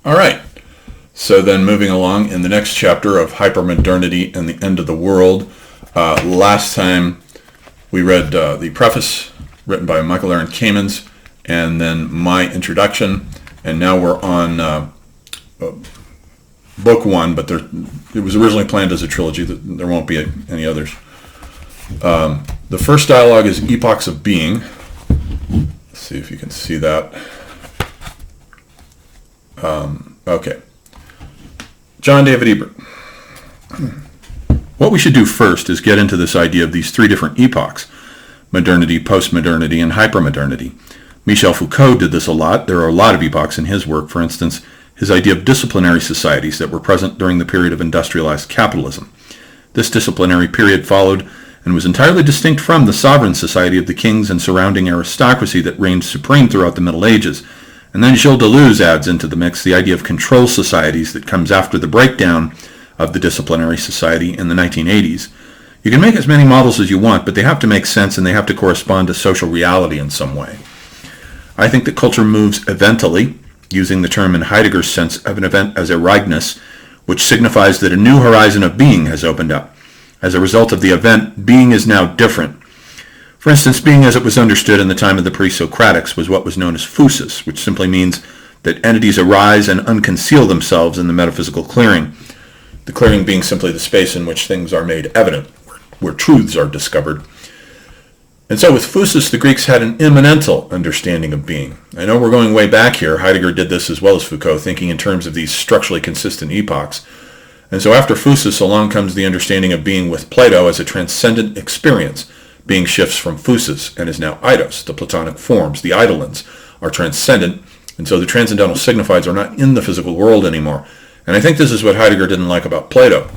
All right. So then moving along in the next chapter of Hypermodernity and the End of the World. Last time we read the preface written by Michael Aaron Kamens and then my introduction. And now we're on book one, but it was originally planned as a trilogy. There won't be any others. The first dialogue is Epochs of Being. Let's see if you can see that. Okay. John David Ebert. What we should do first is get into this idea of these three different epochs: modernity, postmodernity, and hypermodernity. Michel Foucault did this a lot. There are a lot of epochs in his work. For instance, his idea of disciplinary societies that were present during the period of industrialized capitalism. This disciplinary period followed and was entirely distinct from the sovereign society of the kings and surrounding aristocracy that reigned supreme throughout the Middle Ages. And then Gilles Deleuze adds into the mix the idea of control societies that comes after the breakdown of the disciplinary society in the 1980s. You can make as many models as you want, but they have to make sense and they have to correspond to social reality in some way. I think that culture moves eventally, using the term in Heidegger's sense of an event as Ereignis, which signifies that a new horizon of being has opened up. As a result of the event, being is now different. For instance, being as it was understood in the time of the pre-Socratics was what was known as phusis, which simply means that entities arise and unconceal themselves in the metaphysical clearing. The clearing being simply the space in which things are made evident, where truths are discovered. And so with phusis, the Greeks had an immanental understanding of being. I know we're going way back here. Heidegger did this as well as Foucault, thinking in terms of these structurally consistent epochs. And so after phusis, along comes the understanding of being with Plato as a transcendent experience. Being shifts from phusis and is now eidos. The Platonic forms, the eidolons, are transcendent, and so the transcendental signifieds are not in the physical world anymore. And I think this is what Heidegger didn't like about Plato.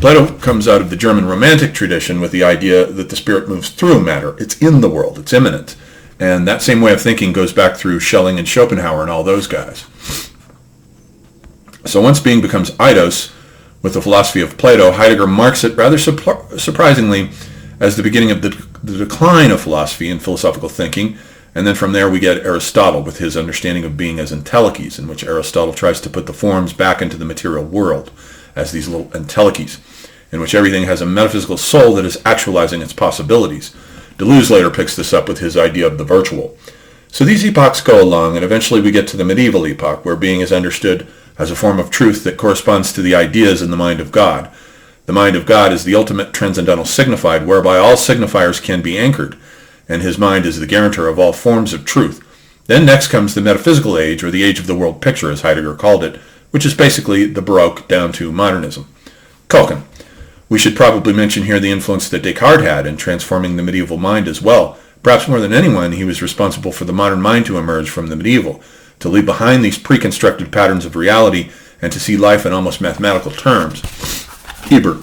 Plato comes out of the German Romantic tradition with the idea that the spirit moves through matter. It's in the world. It's immanent. And that same way of thinking goes back through Schelling and Schopenhauer and all those guys. So once being becomes eidos, with the philosophy of Plato, Heidegger marks it rather surprisingly as the beginning of the decline of philosophy and philosophical thinking. And then from there we get Aristotle with his understanding of being as entelechies, in which Aristotle tries to put the forms back into the material world as these little entelechies, in which everything has a metaphysical soul that is actualizing its possibilities. Deleuze later picks this up with his idea of the virtual. So these epochs go along, and eventually we get to the medieval epoch, where being is understood as a form of truth that corresponds to the ideas in the mind of God. The mind of God is the ultimate transcendental signified, whereby all signifiers can be anchored, and his mind is the guarantor of all forms of truth. Then next comes the metaphysical age, or the age of the world picture, as Heidegger called it, which is basically the Baroque down to modernism. Culkin. We should probably mention here the influence that Descartes had in transforming the medieval mind as well. Perhaps more than anyone, he was responsible for the modern mind to emerge from the medieval, to leave behind these preconstructed patterns of reality and to see life in almost mathematical terms. Ebert.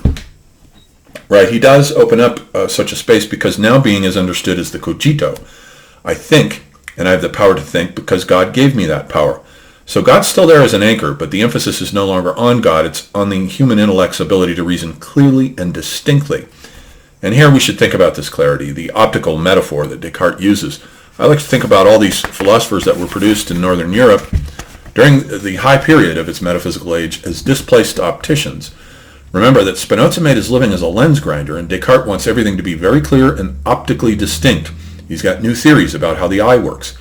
Right, he does open up such a space because now being is understood as the cogito. I think, and I have the power to think because God gave me that power. So God's still there as an anchor, but the emphasis is no longer on God. It's on the human intellect's ability to reason clearly and distinctly. And here we should think about this clarity, the optical metaphor that Descartes uses. I like to think about all these philosophers that were produced in Northern Europe during the high period of its metaphysical age as displaced opticians. Remember that Spinoza made his living as a lens grinder, and Descartes wants everything to be very clear and optically distinct. He's got new theories about how the eye works.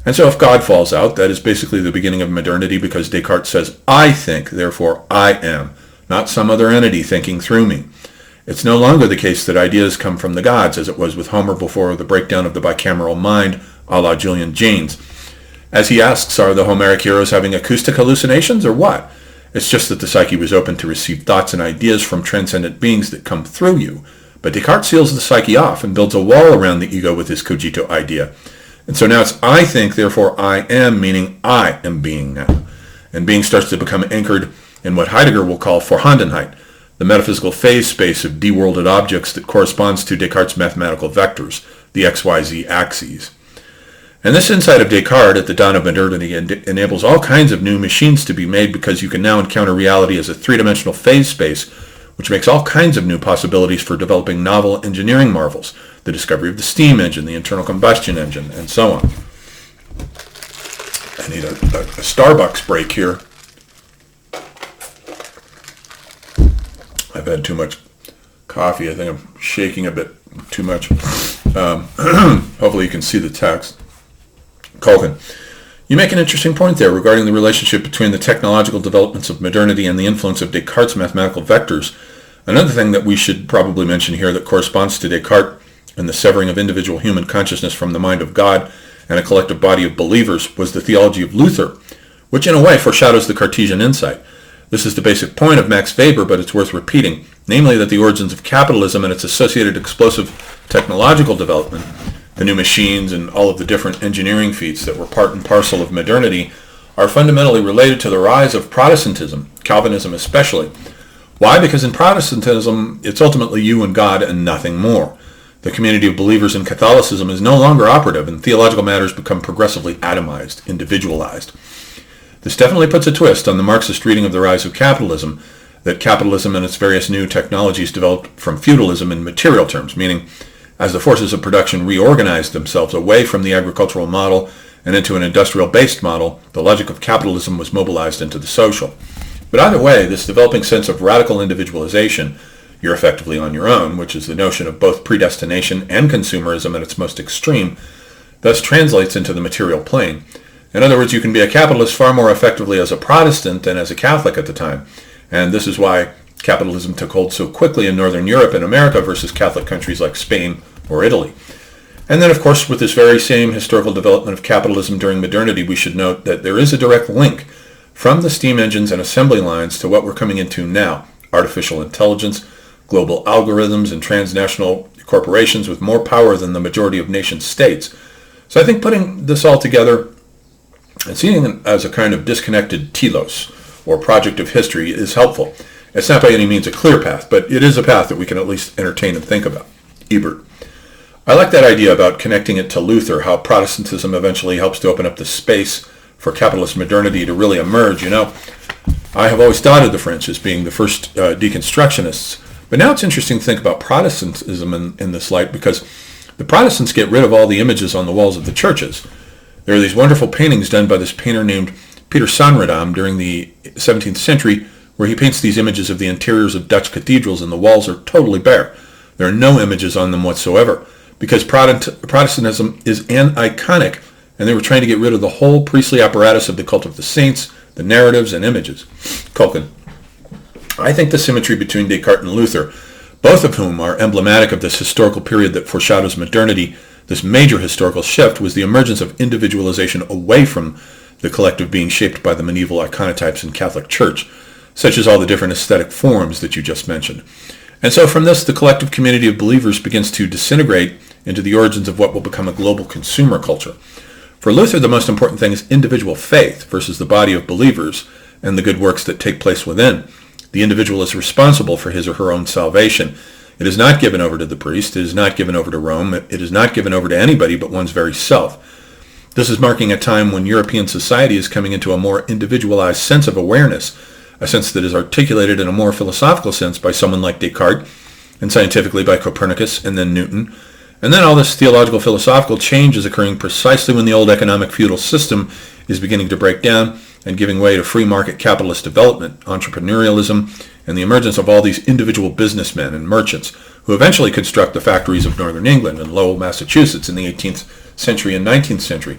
And so if God falls out, that is basically the beginning of modernity, because Descartes says, I think, therefore I am, not some other entity thinking through me. It's no longer the case that ideas come from the gods, as it was with Homer before the breakdown of the bicameral mind, a la Julian Jaynes. As he asks, are the Homeric heroes having acoustic hallucinations or what? It's just that the psyche was open to receive thoughts and ideas from transcendent beings that come through you. But Descartes seals the psyche off and builds a wall around the ego with his cogito idea. And so now it's I think, therefore I am, meaning I am being now. And being starts to become anchored in what Heidegger will call Vorhandenheit, the metaphysical phase space of de-worlded objects that corresponds to Descartes' mathematical vectors, the XYZ axes. And this insight of Descartes at the dawn of modernity enables all kinds of new machines to be made, because you can now encounter reality as a three-dimensional phase space, which makes all kinds of new possibilities for developing novel engineering marvels, the discovery of the steam engine, the internal combustion engine, and so on. I need a Starbucks break here. I've had too much coffee. I think I'm shaking a bit too much. Hopefully you can see the text. Culkin, you make an interesting point there regarding the relationship between the technological developments of modernity and the influence of Descartes' mathematical vectors. Another thing that we should probably mention here that corresponds to Descartes and the severing of individual human consciousness from the mind of God and a collective body of believers was the theology of Luther, which in a way foreshadows the Cartesian insight. This is the basic point of Max Weber, but it's worth repeating, namely that the origins of capitalism and its associated explosive technological development, the new machines and all of the different engineering feats that were part and parcel of modernity, are fundamentally related to the rise of Protestantism, Calvinism especially. Why? Because in Protestantism, it's ultimately you and God and nothing more. The community of believers in Catholicism is no longer operative, and theological matters become progressively atomized, individualized. This definitely puts a twist on the Marxist reading of the rise of capitalism, that capitalism and its various new technologies developed from feudalism in material terms, meaning as the forces of production reorganized themselves away from the agricultural model and into an industrial-based model, the logic of capitalism was mobilized into the social. But either way, this developing sense of radical individualization, you're effectively on your own, which is the notion of both predestination and consumerism at its most extreme, thus translates into the material plane. In other words, you can be a capitalist far more effectively as a Protestant than as a Catholic at the time. And this is why capitalism took hold so quickly in Northern Europe and America versus Catholic countries like Spain or Italy. And then, of course, with this very same historical development of capitalism during modernity, we should note that there is a direct link from the steam engines and assembly lines to what we're coming into now, artificial intelligence, global algorithms, and transnational corporations with more power than the majority of nation states. So I think putting this all together and seeing it as a kind of disconnected telos, or project of history, is helpful. It's not by any means a clear path, but it is a path that we can at least entertain and think about. Ebert. I like that idea about connecting it to Luther, how Protestantism eventually helps to open up the space for capitalist modernity to really emerge. You know, I have always thought of the French as being the first deconstructionists, but now it's interesting to think about Protestantism in this light, because the Protestants get rid of all the images on the walls of the churches. There are these wonderful paintings done by this painter named Peter Sanredam during the 17th century, where he paints these images of the interiors of Dutch cathedrals, and the walls are totally bare. There are no images on them whatsoever, because Protestantism is iconic, and they were trying to get rid of the whole priestly apparatus of the cult of the saints, the narratives, and images. Culkin. I think the symmetry between Descartes and Luther, both of whom are emblematic of this historical period that foreshadows modernity, this major historical shift, was the emergence of individualization away from the collective being shaped by the medieval iconotypes in Catholic Church, such as all the different aesthetic forms that you just mentioned. And so from this, the collective community of believers begins to disintegrate into the origins of what will become a global consumer culture. For Luther, the most important thing is individual faith versus the body of believers and the good works that take place within. The individual is responsible for his or her own salvation. It is not given over to the priest. It is not given over to Rome. It is not given over to anybody but one's very self. This is marking a time when European society is coming into a more individualized sense of awareness, a sense that is articulated in a more philosophical sense by someone like Descartes, and scientifically by Copernicus and then Newton. And then all this theological philosophical change is occurring precisely when the old economic feudal system is beginning to break down and giving way to free market capitalist development, entrepreneurialism, and the emergence of all these individual businessmen and merchants who eventually construct the factories of northern England and Lowell, Massachusetts in the 18th century and 19th century.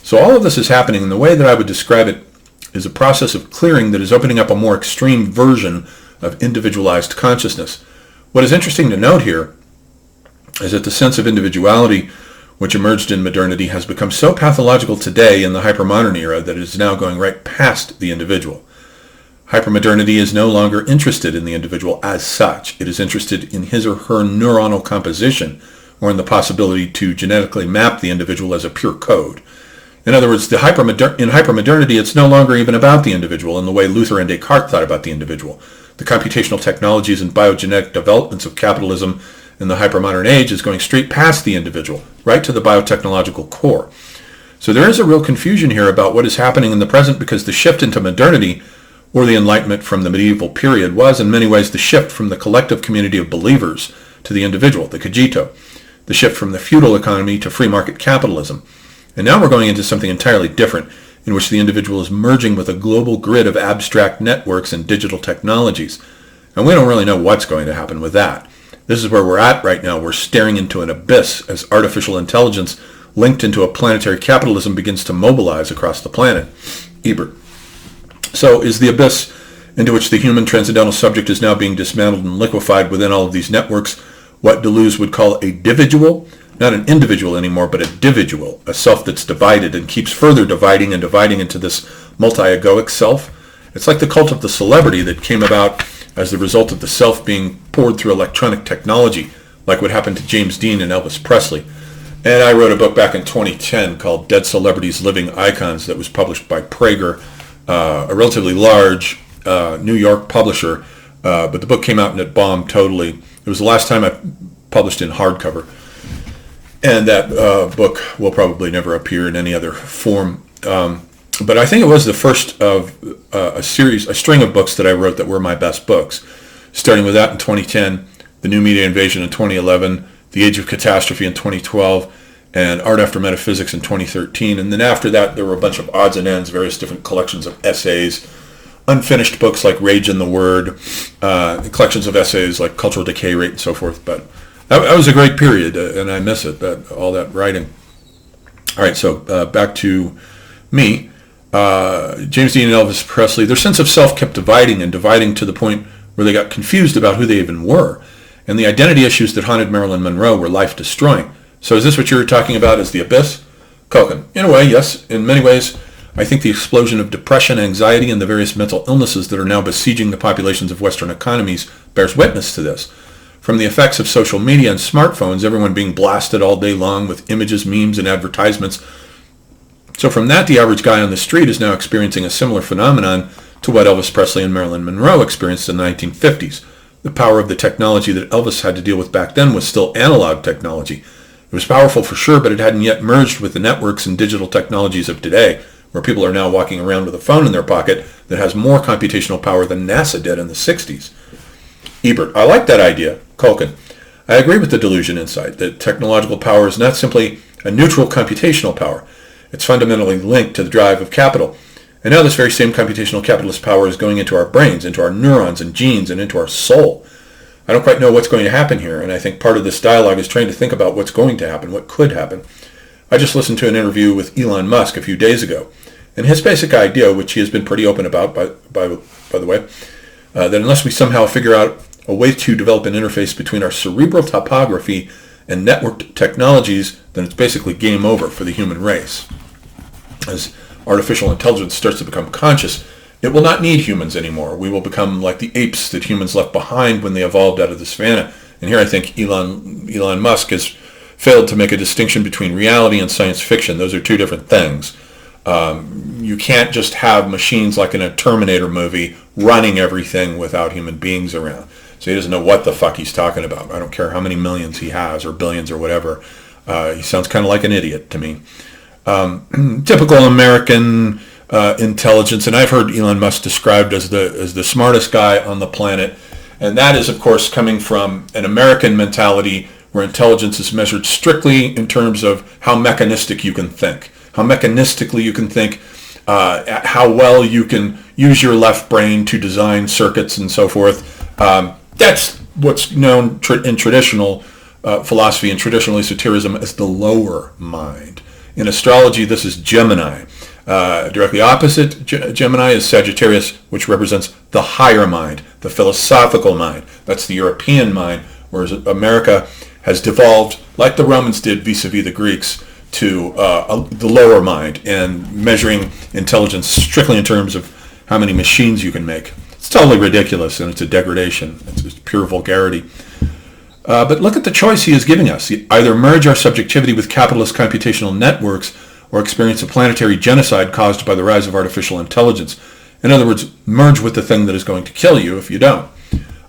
So all of this is happening, and the way that I would describe it is a process of clearing that is opening up a more extreme version of individualized consciousness. What is interesting to note here is that the sense of individuality which emerged in modernity has become so pathological today in the hyper-modern era that it is now going right past the individual. Hypermodernity is no longer interested in the individual as such. It is interested in his or her neuronal composition, or in the possibility to genetically map the individual as a pure code. In other words, in hypermodernity, it's no longer even about the individual in the way Luther and Descartes thought about the individual. The computational technologies and biogenetic developments of capitalism in the hypermodern age is going straight past the individual, right to the biotechnological core. So there is a real confusion here about what is happening in the present, because the shift into modernity, or the Enlightenment from the medieval period, was in many ways the shift from the collective community of believers to the individual, the cogito, the shift from the feudal economy to free market capitalism. And now we're going into something entirely different, in which the individual is merging with a global grid of abstract networks and digital technologies. and we don't really know what's going to happen with that. This is where we're at right now. We're staring into an abyss as artificial intelligence linked into a planetary capitalism begins to mobilize across the planet. Ebert. So is the abyss into which the human transcendental subject is now being dismantled and liquefied within all of these networks what Deleuze would call a dividual? Not an individual anymore, but a dividual, a self that's divided and keeps further dividing and dividing into this multi-egoic self. It's like the cult of the celebrity that came about as the result of the self being poured through electronic technology, like what happened to James Dean and Elvis Presley. And I wrote a book back in 2010 called Dead Celebrities, Living Icons that was published by Prager, a relatively large New York publisher, but the book came out and it bombed totally. It was the last time I published in hardcover. And that book will probably never appear in any other form. But I think it was the first of a string of books that I wrote that were my best books. Starting with that in 2010, The New Media Invasion in 2011, The Age of Catastrophe in 2012, and Art After Metaphysics in 2013. And then after that, there were a bunch of odds and ends, various different collections of essays, unfinished books like Rage in the Word, collections of essays like Cultural Decay Rate and so forth. But that was a great period, and I miss it, all that writing. All right, so back to me. James Dean and Elvis Presley, their sense of self kept dividing and dividing to the point where they got confused about who they even were. And the identity issues that haunted Marilyn Monroe were life-destroying. So is this what you were talking about as the abyss? Kochen, in a way, yes. In many ways, I think the explosion of depression, anxiety, and the various mental illnesses that are now besieging the populations of Western economies bears witness to this. From the effects of social media and smartphones, everyone being blasted all day long with images, memes, and advertisements. So from that, the average guy on the street is now experiencing a similar phenomenon to what Elvis Presley and Marilyn Monroe experienced in the 1950s. The power of the technology that Elvis had to deal with back then was still analog technology. It was powerful for sure, but it hadn't yet merged with the networks and digital technologies of today, where people are now walking around with a phone in their pocket that has more computational power than NASA did in the 60s. Ebert, I like that idea. Kochen, I agree with the delusion insight that technological power is not simply a neutral computational power. It's fundamentally linked to the drive of capital. And now this very same computational capitalist power is going into our brains, into our neurons and genes, and into our soul. I don't quite know what's going to happen here, and I think part of this dialogue is trying to think about what's going to happen, what could happen. I just listened to an interview with Elon Musk a few days ago, and his basic idea, which he has been pretty open about, by the way, that unless we somehow figure out a way to develop an interface between our cerebral topography and networked technologies, then it's basically game over for the human race. As artificial intelligence starts to become conscious, it will not need humans anymore. We will become like the apes that humans left behind when they evolved out of the savannah. And here I think Elon Musk has failed to make a distinction between reality and science fiction. Those are two different things. You can't just have machines like in a Terminator movie running everything without human beings around. So he doesn't know what the fuck he's talking about. I don't care how many millions he has or billions or whatever. He sounds kind of like an idiot to me. Typical American intelligence, and I've heard Elon Musk described as the smartest guy on the planet, and that is, of course, coming from an American mentality where intelligence is measured strictly in terms of how mechanistic you can think, how mechanistically you can think, how well you can use your left brain to design circuits and so forth. That's what's known in traditional philosophy and traditional esotericism as the lower mind. In astrology, this is Gemini. Directly opposite Gemini is Sagittarius, which represents the higher mind, the philosophical mind. That's the European mind, whereas America has devolved, like the Romans did vis-a-vis the Greeks, to the lower mind and measuring intelligence strictly in terms of how many machines you can make. It's totally ridiculous, and it's a degradation. It's just pure vulgarity. But look at the choice he is giving us. Either merge our subjectivity with capitalist computational networks or experience a planetary genocide caused by the rise of artificial intelligence. In other words, merge with the thing that is going to kill you if you don't.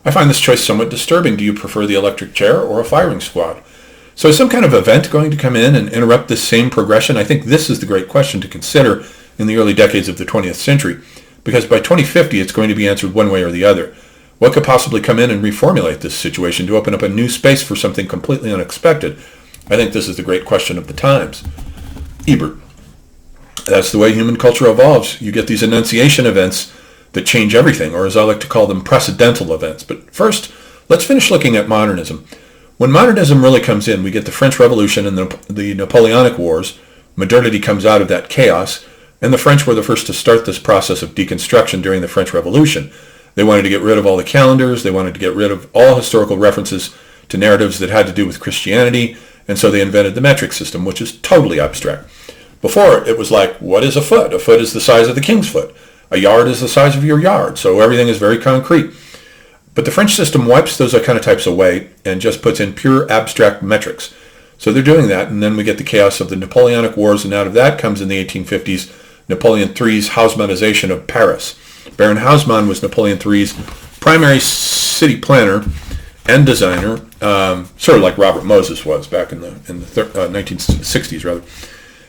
I find this choice somewhat disturbing. Do you prefer the electric chair or a firing squad? So is some kind of event going to come in and interrupt this same progression? I think this is the great question to consider in the early decades of the 20th century, because by 2050 it's going to be answered one way or the other. What could possibly come in and reformulate this situation to open up a new space for something completely unexpected? I think this is the great question of the times. Ebert. That's the way human culture evolves. You get these annunciation events that change everything, or as I like to call them, precedental events. But first, let's finish looking at modernism. When modernism really comes in, we get the French Revolution and the Napoleonic Wars. Modernity comes out of that chaos, and the French were the first to start this process of deconstruction during the French Revolution. They wanted to get rid of all the calendars. They wanted to get rid of all historical references to narratives that had to do with Christianity, and so they invented the metric system, which is totally abstract. Before, it was like, what is a foot? A foot is the size of the king's foot. A yard is the size of your yard, so everything is very concrete. But the French system wipes those iconotypes away and just puts in pure abstract metrics. So they're doing that, and then we get the chaos of the Napoleonic Wars, and out of that comes in the 1850s Napoleon III's Haussmannization of Paris. Baron Haussmann was Napoleon III's primary city planner and designer, sort of like Robert Moses was back in the 1960s, rather.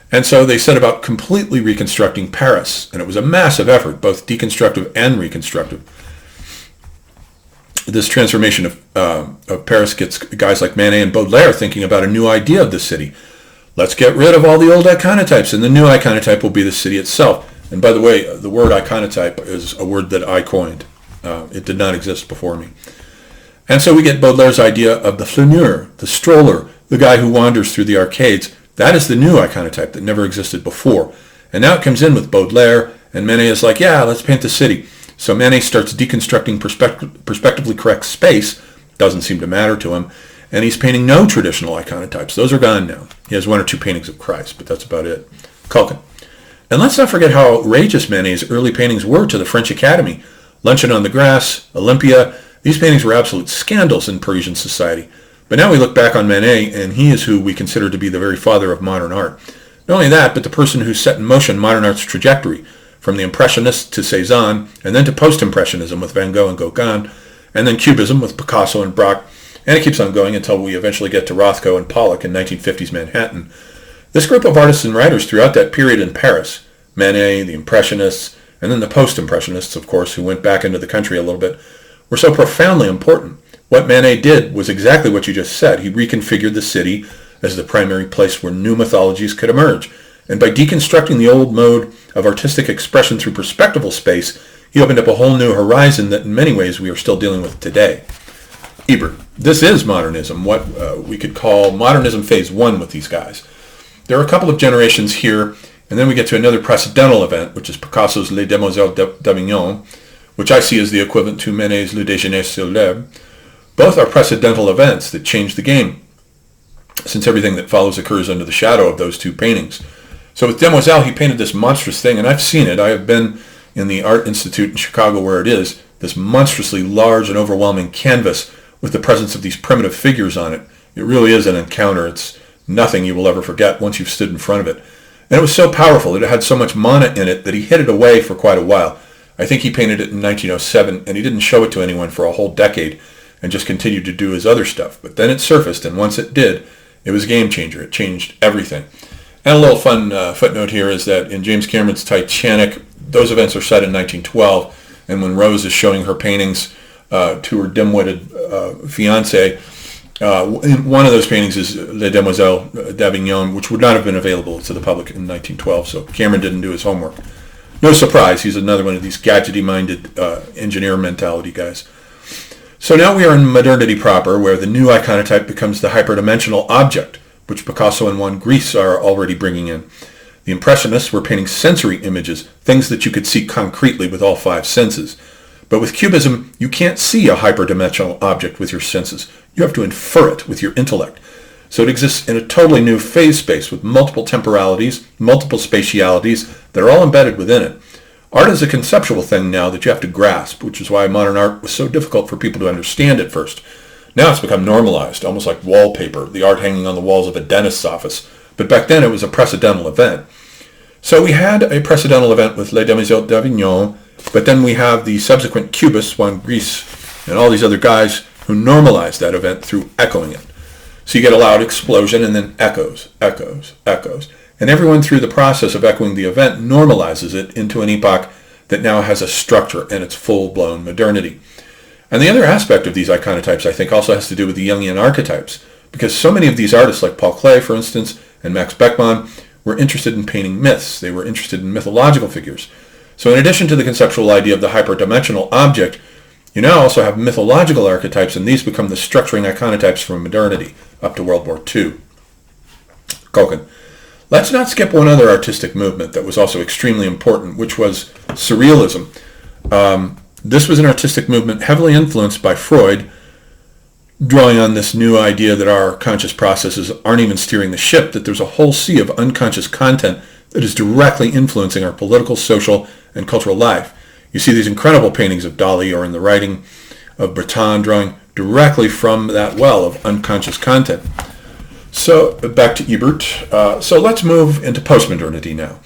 And so they set about completely reconstructing Paris, and it was a massive effort, both deconstructive and reconstructive. This transformation of Paris gets guys like Manet and Baudelaire thinking about a new idea of the city. Let's get rid of all the old iconotypes, and the new iconotype will be the city itself. And by the way, the word iconotype is a word that I coined. It did not exist before me. And so we get Baudelaire's idea of the flaneur, the stroller, the guy who wanders through the arcades. That is the new iconotype that never existed before. And now it comes in with Baudelaire, and Manet is like, yeah, let's paint the city. So Manet starts deconstructing perspectively correct space. Doesn't seem to matter to him. And he's painting no traditional iconotypes. Those are gone now. He has one or two paintings of Christ, but that's about it. Culkin. And let's not forget how outrageous Manet's early paintings were to the French Academy. Luncheon on the Grass, Olympia. These paintings were absolute scandals in Parisian society. But now we look back on Manet, and he is who we consider to be the very father of modern art. Not only that, but the person who set in motion modern art's trajectory, from the Impressionists to Cézanne, and then to Post-Impressionism with Van Gogh and Gauguin, and then Cubism with Picasso and Braque, and it keeps on going until we eventually get to Rothko and Pollock in 1950s Manhattan. This group of artists and writers throughout that period in Paris, Manet, the Impressionists, and then the Post-Impressionists, of course, who went back into the country a little bit, were so profoundly important. What Manet did was exactly what you just said. He reconfigured the city as the primary place where new mythologies could emerge. And by deconstructing the old mode of artistic expression through perspectival space, he opened up a whole new horizon that in many ways we are still dealing with today. Ebert. This is modernism, what we could call modernism phase one with these guys. There are a couple of generations here, and then we get to another precedental event, which is Picasso's Les Demoiselles d'Avignon, which I see as the equivalent to Manet's Le Déjeuner sur l'herbe. Both are precedental events that change the game, since everything that follows occurs under the shadow of those two paintings. So with Demoiselle, he painted this monstrous thing, and I've seen it. I have been in the Art Institute in Chicago where it is, this monstrously large and overwhelming canvas with the presence of these primitive figures on it. It really is an encounter. It's nothing you will ever forget once you've stood in front of it. And it was so powerful, it had so much mana in it that he hid it away for quite a while. I think he painted it in 1907, and he didn't show it to anyone for a whole decade and just continued to do his other stuff. But then it surfaced, and once it did, it was a game changer. It changed everything. And a little fun footnote here is that in James Cameron's Titanic, those events are set in 1912, and when Rose is showing her paintings to her dim-witted fiancé, one of those paintings is Les Demoiselles d'Avignon, which would not have been available to the public in 1912, so Cameron didn't do his homework. No surprise, he's another one of these gadgety-minded engineer mentality guys. So now we are in modernity proper, where the new iconotype becomes the hyperdimensional object, which Picasso and Juan Gris are already bringing in. The Impressionists were painting sensory images, things that you could see concretely with all five senses. But with Cubism, you can't see a hyperdimensional object with your senses. You have to infer it with your intellect. So it exists in a totally new phase space with multiple temporalities, multiple spatialities that are all embedded within it. Art is a conceptual thing now that you have to grasp, which is why modern art was so difficult for people to understand at first. Now it's become normalized, almost like wallpaper, the art hanging on the walls of a dentist's office. But back then it was a precedental event. So we had a precedental event with Les Demoiselles d'Avignon, but then we have the subsequent Cubists, Juan Gris, and all these other guys who normalized that event through echoing it. So you get a loud explosion and then echoes, echoes, echoes. And everyone through the process of echoing the event normalizes it into an epoch that now has a structure and it's full-blown modernity. And the other aspect of these iconotypes, I think, also has to do with the Jungian archetypes, because so many of these artists, like Paul Klee, for instance, and Max Beckmann, were interested in painting myths. They were interested in mythological figures. So in addition to the conceptual idea of the hyperdimensional object, you now also have mythological archetypes, and these become the structuring iconotypes from modernity up to World War II. Koken. Let's not skip one other artistic movement that was also extremely important, which was Surrealism. This was an artistic movement heavily influenced by Freud, drawing on this new idea that our conscious processes aren't even steering the ship, that there's a whole sea of unconscious content that is directly influencing our political, social, and cultural life. You see these incredible paintings of Dali or in the writing of Breton drawing directly from that well of unconscious content. So back to Ebert. So let's move into postmodernity now.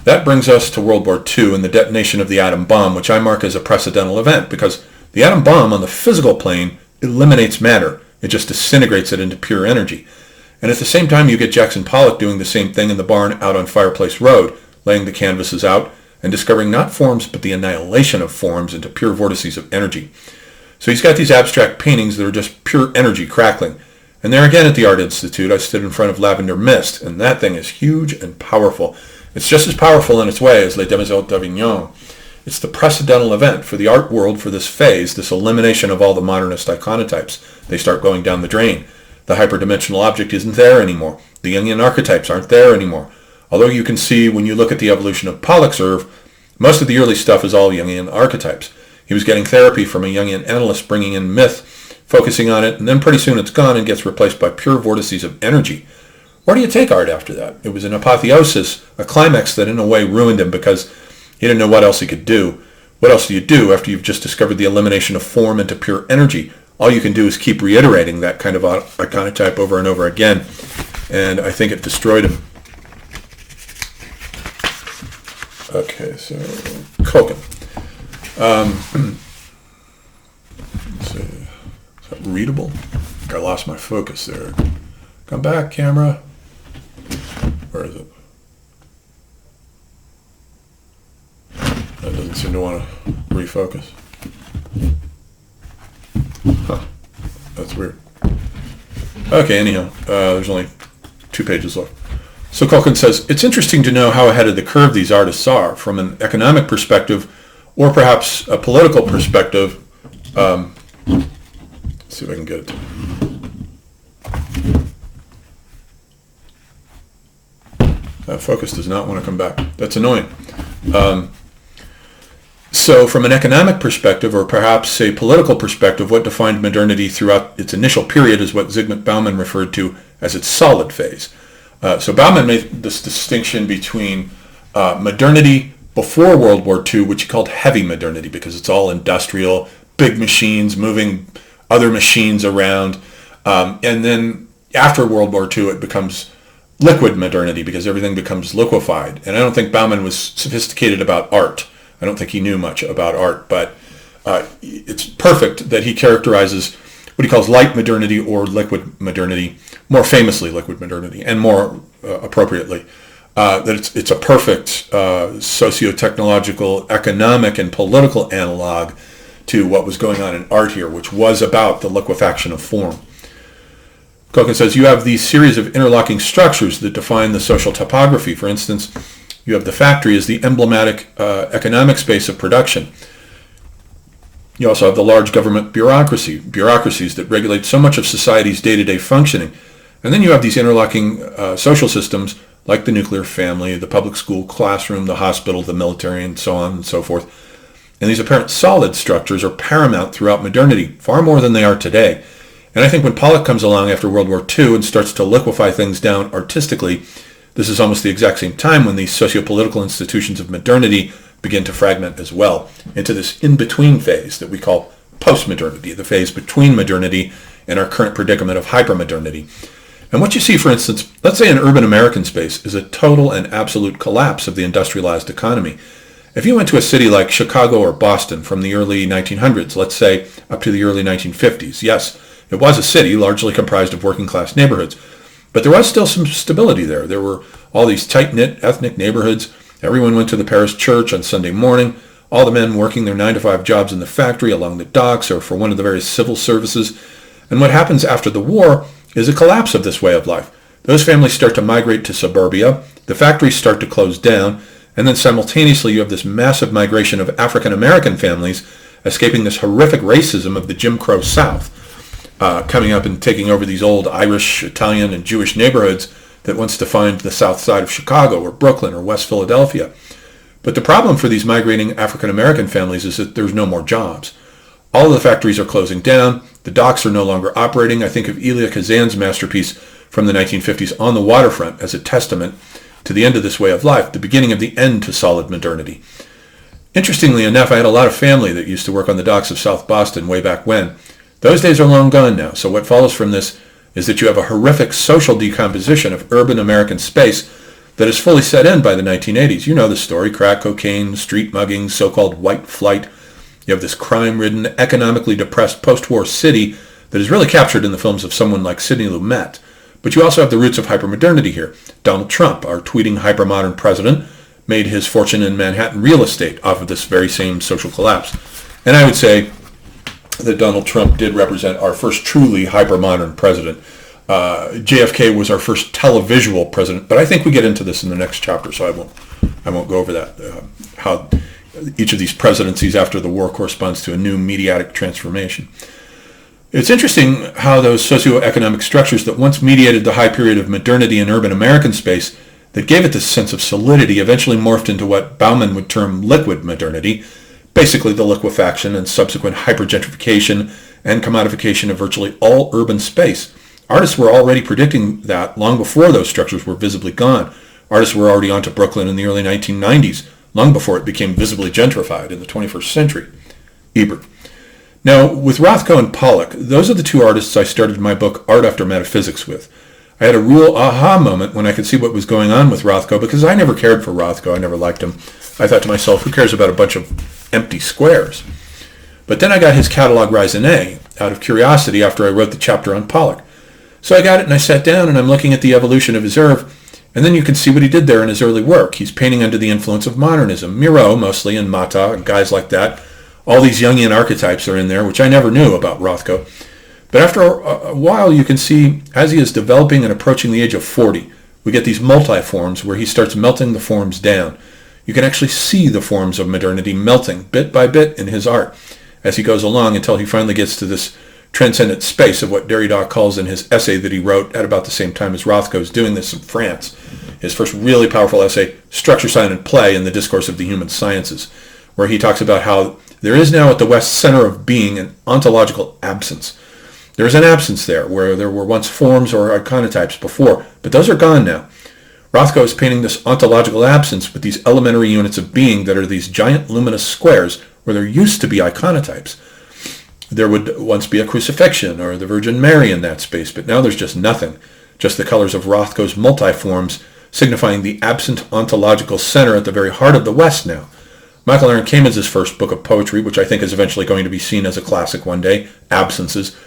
That brings us to World War II and the detonation of the atom bomb, which I mark as a precedental event because the atom bomb on the physical plane eliminates matter. It just disintegrates it into pure energy. And at the same time, you get Jackson Pollock doing the same thing in the barn out on Fireplace Road, laying the canvases out and discovering not forms but the annihilation of forms into pure vortices of energy. So he's got these abstract paintings that are just pure energy crackling. And there again at the Art Institute, I stood in front of Lavender Mist, and that thing is huge and powerful. It's just as powerful in its way as Les Demoiselles d'Avignon. It's the precedental event for the art world for this phase, this elimination of all the modernist iconotypes. They start going down the drain. The hyperdimensional object isn't there anymore. The Jungian archetypes aren't there anymore. Although you can see when you look at the evolution of Pollock's oeuvre, most of the early stuff is all Jungian archetypes. He was getting therapy from a Jungian analyst, bringing in myth, focusing on it, and then pretty soon it's gone and gets replaced by pure vortices of energy. Where do you take art after that? It was an apotheosis, a climax that in a way ruined him because he didn't know what else he could do. What else do you do after you've just discovered the elimination of form into pure energy? All you can do is keep reiterating that kind of iconotype over and over again, and I think it destroyed him. Okay, so Koken. Let's see. Is that readable? I lost my focus there. Come back, camera. Where is it? That doesn't seem to want to refocus. Huh. That's weird. Okay, anyhow, there's only 2 pages left. So Koken says, it's interesting to know how ahead of the curve these artists are from an economic perspective or perhaps a political perspective. Let's see if I can get it. That focus does not want to come back. That's annoying. So from an economic perspective or perhaps a political perspective, what defined modernity throughout its initial period is what Zygmunt Bauman referred to as its solid phase. So Bauman made this distinction between modernity before World War II, which he called heavy modernity because it's all industrial, big machines moving other machines around. And then after World War II, it becomes liquid modernity because everything becomes liquefied. And I don't think Bauman was sophisticated about art. I don't think he knew much about art, but it's perfect that he characterizes what he calls light modernity or liquid modernity, more famously liquid modernity, and more appropriately, that it's a perfect socio-technological, economic, and political analog to what was going on in art here, which was about the liquefaction of form. Koken says, you have these series of interlocking structures that define the social topography. For instance, you have the factory as the emblematic economic space of production. You also have the large government bureaucracies that regulate so much of society's day-to-day functioning. And then you have these interlocking social systems like the nuclear family, the public school classroom, the hospital, the military, and so on and so forth. And these apparent solid structures are paramount throughout modernity, far more than they are today. And I think when Pollock comes along after World War II and starts to liquefy things down artistically, this is almost the exact same time when these socio-political institutions of modernity begin to fragment as well into this in-between phase that we call postmodernity, the phase between modernity and our current predicament of hypermodernity. And what you see, for instance, let's say an urban American space is a total and absolute collapse of the industrialized economy. If you went to a city like Chicago or Boston from the early 1900s, let's say up to the early 1950s, yes, it was a city largely comprised of working-class neighborhoods, but there was still some stability there. There were all these tight-knit ethnic neighborhoods. Everyone went to the parish church on Sunday morning. All the men working their 9-to-5 jobs in the factory, along the docks, or for one of the various civil services. And what happens after the war is a collapse of this way of life. Those families start to migrate to suburbia. The factories start to close down. And then simultaneously you have this massive migration of African American families escaping this horrific racism of the Jim Crow South, coming up and taking over these old Irish, Italian, and Jewish neighborhoods that once defined the south side of Chicago or Brooklyn or West Philadelphia. But the problem for these migrating African American families is that there's no more jobs. All of the factories are closing down. The docks are no longer operating. I think of Elia Kazan's masterpiece from the 1950s, On the Waterfront, as a testament to the end of this way of life, the beginning of the end to solid modernity. Interestingly enough, I had a lot of family that used to work on the docks of South Boston way back when. Those days are long gone now, so what follows from this is that you have a horrific social decomposition of urban American space that is fully set in by the 1980s. You know the story: crack cocaine, street muggings, so-called white flight. You have this crime-ridden, economically depressed post-war city that is really captured in the films of someone like Sidney Lumet. But you also have the roots of hypermodernity here. Donald Trump, our tweeting hypermodern president, made his fortune in Manhattan real estate off of this very same social collapse. And I would say that Donald Trump did represent our first truly hypermodern president. JFK was our first televisual president, but I think we get into this in the next chapter, so I won't go over that, how each of these presidencies after the war corresponds to a new mediatic transformation. It's interesting how those socioeconomic structures that once mediated the high period of modernity in urban American space, that gave it this sense of solidity, eventually morphed into what Bauman would term liquid modernity, basically the liquefaction and subsequent hypergentrification and commodification of virtually all urban space. Artists were already predicting that long before those structures were visibly gone. Artists were already onto Brooklyn in the early 1990s, long before it became visibly gentrified in the 21st century. Ebert. Now, with Rothko and Pollock, those are the two artists I started my book Art After Metaphysics with. I had a real aha moment when I could see what was going on with Rothko, because I never cared for Rothko. I never liked him. I thought to myself, who cares about a bunch of empty squares? But then I got his catalog raisonné out of curiosity after I wrote the chapter on Pollock. So I got it and I sat down and I'm looking at the evolution of his oeuvre, and then you can see what he did there in his early work. He's painting under the influence of modernism, Miro mostly, and Mata, and guys like that. All these Jungian archetypes are in there, which I never knew about Rothko. But after a while, you can see, as he is developing and approaching the age of 40, we get these multi-forms where he starts melting the forms down. You can actually see the forms of modernity melting bit by bit in his art as he goes along until he finally gets to this transcendent space of what Derrida calls in his essay that he wrote at about the same time as Rothko's doing this in France. His first really powerful essay, Structure, Sign, and Play in the Discourse of the Human Sciences, where he talks about how there is now at the West center of being an ontological absence. There is an absence there where there were once forms or iconotypes before, but those are gone now. Rothko is painting this ontological absence with these elementary units of being that are these giant luminous squares where there used to be iconotypes. There would once be a crucifixion or the Virgin Mary in that space, but now there's just nothing, just the colors of Rothko's multiforms signifying the absent ontological center at the very heart of the West now. Michael Aaron Kamen's first book of poetry, which I think is eventually going to be seen as a classic one day, Absences,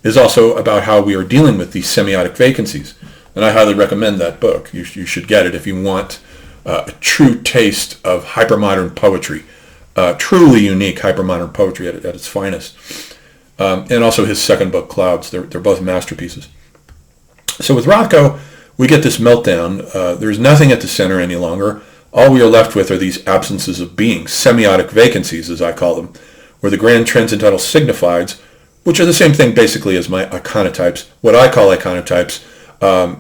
is also about how we are dealing with these semiotic vacancies. And I highly recommend that book. You should get it if you want a true taste of hypermodern poetry, truly unique hypermodern poetry at its finest. And also his second book, Clouds. They're both masterpieces. So with Rothko, we get this meltdown. There's nothing at the center any longer. All we are left with are these absences of being, semiotic vacancies, as I call them, where the grand transcendental signifieds, which are the same thing basically as my iconotypes. What I call iconotypes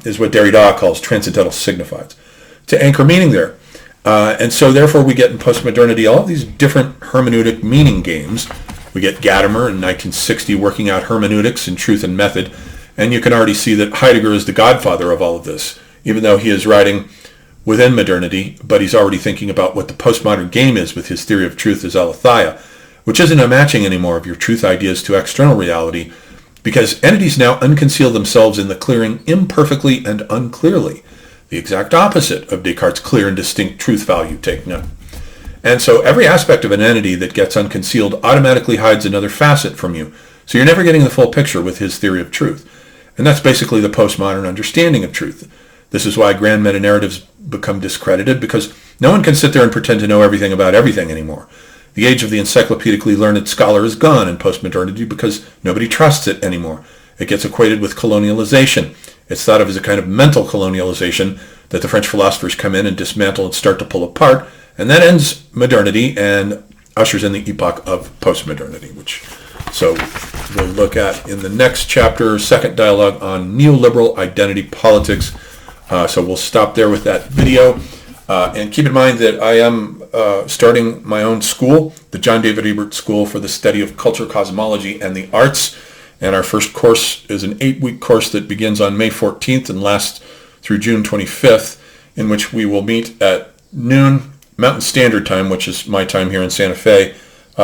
is what Derrida calls transcendental signifieds, to anchor meaning there. And so therefore we get in postmodernity all of these different hermeneutic meaning games. We get Gadamer in 1960 working out hermeneutics in Truth and Method, and you can already see that Heidegger is the godfather of all of this, even though he is writing within modernity, but he's already thinking about what the postmodern game is with his theory of truth as aletheia, which isn't a matching anymore of your truth ideas to external reality, because entities now unconceal themselves in the clearing imperfectly and unclearly, the exact opposite of Descartes' clear and distinct truth value take none. And so every aspect of an entity that gets unconcealed automatically hides another facet from you, so you're never getting the full picture with his theory of truth. And that's basically the postmodern understanding of truth. This is why grand meta-narratives become discredited, because no one can sit there and pretend to know everything about everything anymore. The age of the encyclopedically learned scholar is gone in postmodernity because nobody trusts it anymore. It gets equated with colonialization. It's thought of as a kind of mental colonialization that the French philosophers come in and dismantle and start to pull apart, And that ends modernity and ushers in the epoch of postmodernity, so we'll look at in the next chapter, second dialogue on neoliberal identity politics. So we'll stop there with that video. And keep in mind that I am starting my own school, the John David Ebert School for the Study of Culture, Cosmology, and the Arts. And our first course is an 8-week course that begins on May 14th and lasts through June 25th, in which we will meet at noon Mountain Standard Time, which is my time here in Santa Fe,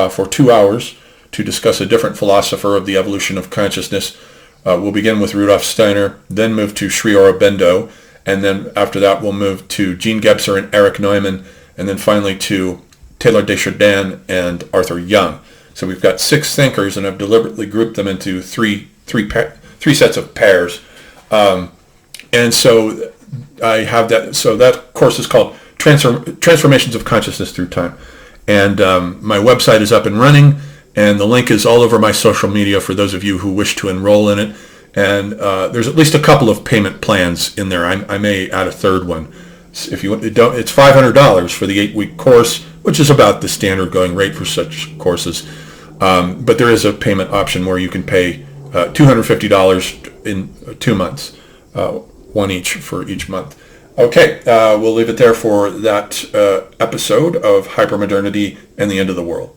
for 2 hours to discuss a different philosopher of the evolution of consciousness. We'll begin with Rudolf Steiner, then move to Sri Aurobindo, and then after that we'll move to Jean Gebser and Erich Neumann, and then finally to Taylor Desjardins and Arthur Young. So we've got 6 thinkers, and I've deliberately grouped them into three sets of pairs. And so I have that. So that course is called Transformations of Consciousness Through Time. And my website is up and running, and the link is all over my social media for those of you who wish to enroll in it. And there's at least a couple of payment plans in there. I may add a third one. If you don't, it's $500 for the 8-week course, which is about the standard going rate for such courses. But there is a payment option where you can pay $250 in 2 months, one each for each month. Okay, we'll leave it there for that episode of Hypermodernity and the End of the World.